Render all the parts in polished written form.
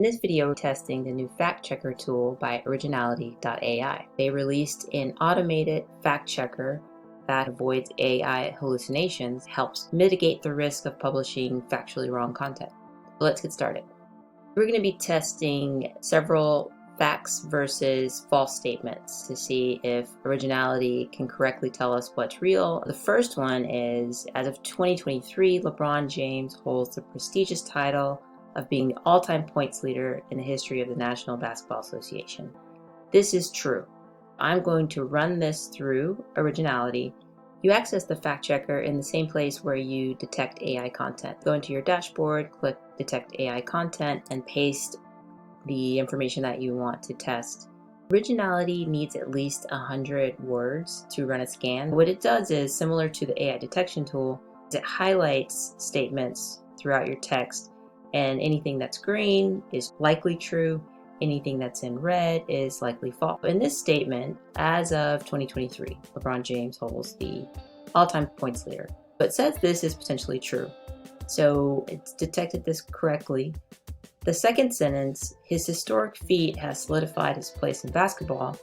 In this video, we're testing the new fact checker tool by Originality AI. They released an automated fact checker that avoids AI hallucinations, helps mitigate the risk of publishing factually wrong content. Let's get started. We're going to be testing several facts versus false statements to see if Originality can correctly tell us what's real. The first one is, as of 2023, LeBron James holds the prestigious title of being the all-time points leader in the history of the National Basketball Association. This is true. I'm going to run this through Originality. You access the fact checker in the same place where you detect AI content. Go into your dashboard, click Detect AI Content, and paste the information that you want to test. Originality needs at least 100 words to run a scan. What it does is, similar to the AI detection tool, it highlights statements throughout your text, and anything that's green is likely true. Anything that's in red is likely false. In this statement, as of 2023, LeBron James holds the all-time points leader. But it says this is potentially true. So it's detected this correctly. The second sentence, his historic feat has solidified his place in basketball,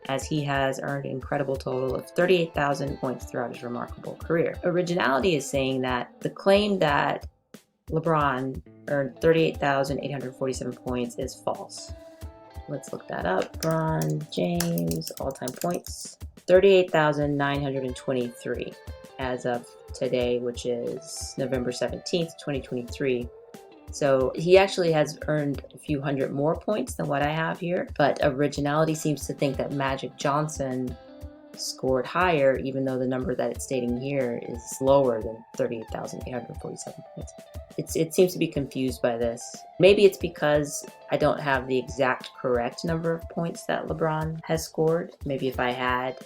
as he has earned an incredible total of 38,000 points throughout his remarkable career. Originality is saying that the claim that LeBron earned 38,847 points is false. Let's look that up. LeBron James, all-time points, 38,923 as of today, which is November 17th, 2023. So he actually has earned a few hundred more points than what I have here, but Originality seems to think that Magic Johnson scored higher, even though the number that it's stating here is lower than 38,847 points. It seems to be confused by this. Maybe it's because I don't have the exact correct number of points that LeBron has scored. Maybe if I had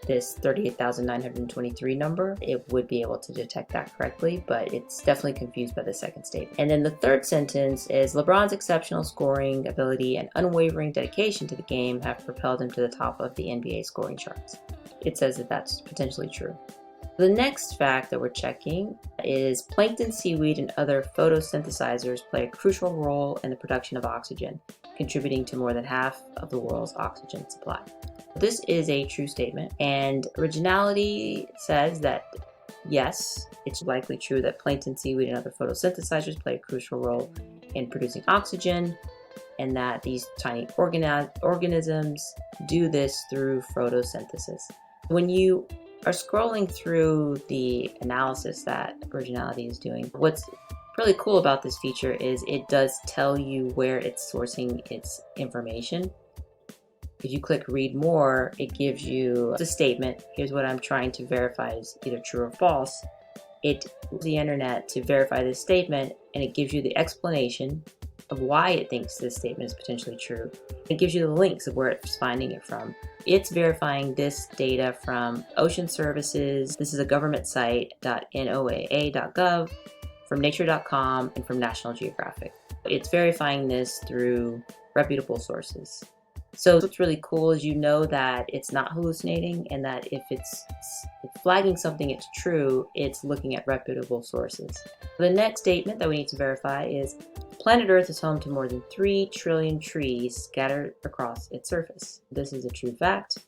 this 38,923 number, it would be able to detect that correctly, but it's definitely confused by the second statement. And then the third sentence is, LeBron's exceptional scoring ability and unwavering dedication to the game have propelled him to the top of the NBA scoring charts. It says that that's potentially true. The next fact that we're checking is plankton, seaweed, and other photosynthesizers play a crucial role in the production of oxygen, contributing to more than half of the world's oxygen supply. This is a true statement, and Originality says that yes, it's likely true that plankton, seaweed, and other photosynthesizers play a crucial role in producing oxygen, and that these tiny organisms do this through photosynthesis. When you are scrolling through the analysis that Originality is doing, what's really cool about this feature is it does tell you where it's sourcing its information. If you click read more, it gives you a statement. Here's what I'm trying to verify is either true or false. It uses the internet to verify this statement, and it gives you the explanation of why it thinks this statement is potentially true. It gives you the links of where it's finding it from. It's verifying this data from Ocean Services. This is a government site, .noaa.gov, from nature.com, and from National Geographic. It's verifying this through reputable sources. So what's really cool is you know that it's not hallucinating, and that if it's flagging something it's true, it's looking at reputable sources. The next statement that we need to verify is planet Earth is home to more than 3 trillion trees scattered across its surface. This is a true fact.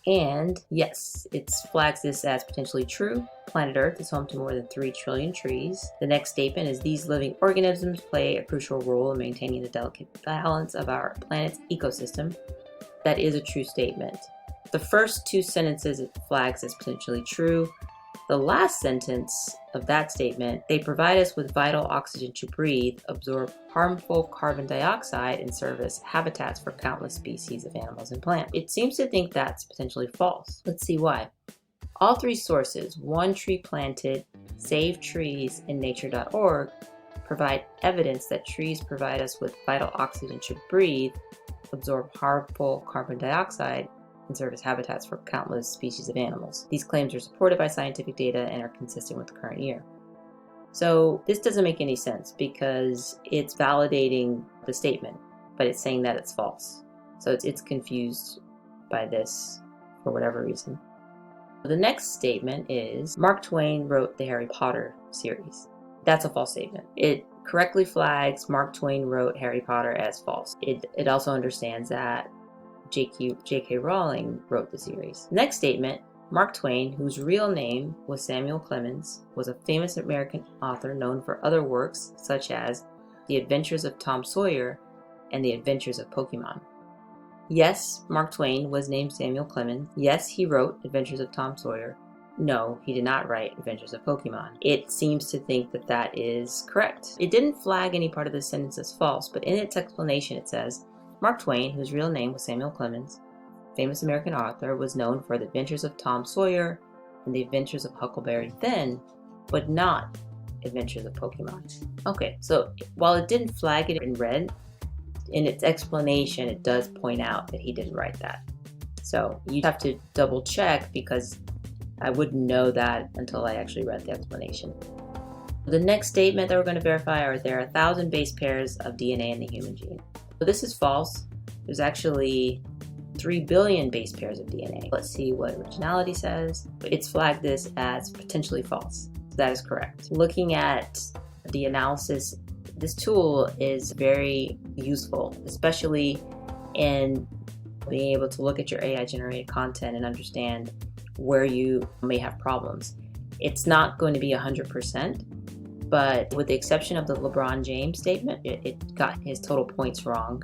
And yes, it flags this as potentially true. Planet Earth is home to more than 3 trillion trees. The next statement is these living organisms play a crucial role in maintaining the delicate balance of our planet's ecosystem. That is a true statement. The first two sentences it flags as potentially true. The last sentence of that statement, they provide us with vital oxygen to breathe, absorb harmful carbon dioxide, and serve as habitats for countless species of animals and plants. It seems to think that's potentially false. Let's see why. All three sources, One Tree Planted, Save Trees, and Nature.org, provide evidence that trees provide us with vital oxygen to breathe, absorb harmful carbon dioxide, and serve as habitats for countless species of animals. These claims are supported by scientific data and are consistent with the current year. So this doesn't make any sense because it's validating the statement, but it's saying that it's false. So it's confused by this for whatever reason. The next statement is Mark Twain wrote the Harry Potter series. That's a false statement. It correctly flags Mark Twain wrote Harry Potter as false. It also understands that J.K. Rowling wrote the series. Next statement, Mark Twain, whose real name was Samuel Clemens, was a famous American author known for other works such as The Adventures of Tom Sawyer and The Adventures of Pokemon. Yes, Mark Twain was named Samuel Clemens. Yes, he wrote Adventures of Tom Sawyer. No, he did not write Adventures of Pokemon. It seems to think that that is correct. It didn't flag any part of the sentence as false, but in its explanation it says, Mark Twain, whose real name was Samuel Clemens, famous American author, was known for The Adventures of Tom Sawyer and The Adventures of Huckleberry Finn, but not Adventures of Pokemon. Okay, so while it didn't flag it in red, in its explanation it does point out that he didn't write that. So you have to double check because I wouldn't know that until I actually read the explanation. The next statement that we're going to verify are there are 1,000 base pairs of DNA in the human gene. So this is false. There's actually 3 billion base pairs of DNA. Let's see what Originality says. It's flagged this as potentially false. So that is correct. Looking at the analysis, this tool is very useful, especially in being able to look at your AI generated content and understand where you may have problems. It's not going to be 100%, but with the exception of the LeBron James statement, it got his total points wrong.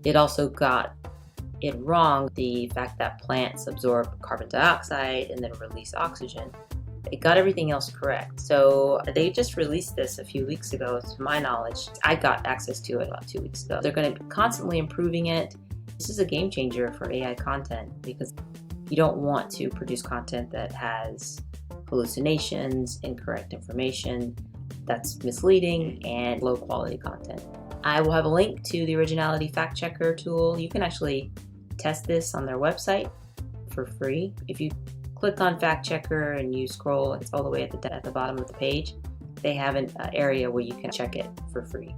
It also got it wrong, the fact that plants absorb carbon dioxide and then release oxygen. It got everything else correct. So they just released this a few weeks ago, to my knowledge. I got access to it about 2 weeks ago. They're going to be constantly improving it. This is a game changer for AI content because you don't want to produce content that has hallucinations, incorrect information, that's misleading, and low quality content. I will have a link to the Originality Fact Checker tool. You can actually test this on their website for free. If you click on Fact Checker and you scroll, it's all the way at the bottom of the page. They have an area where you can check it for free.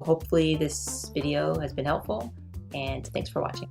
Hopefully this video has been helpful, and thanks for watching.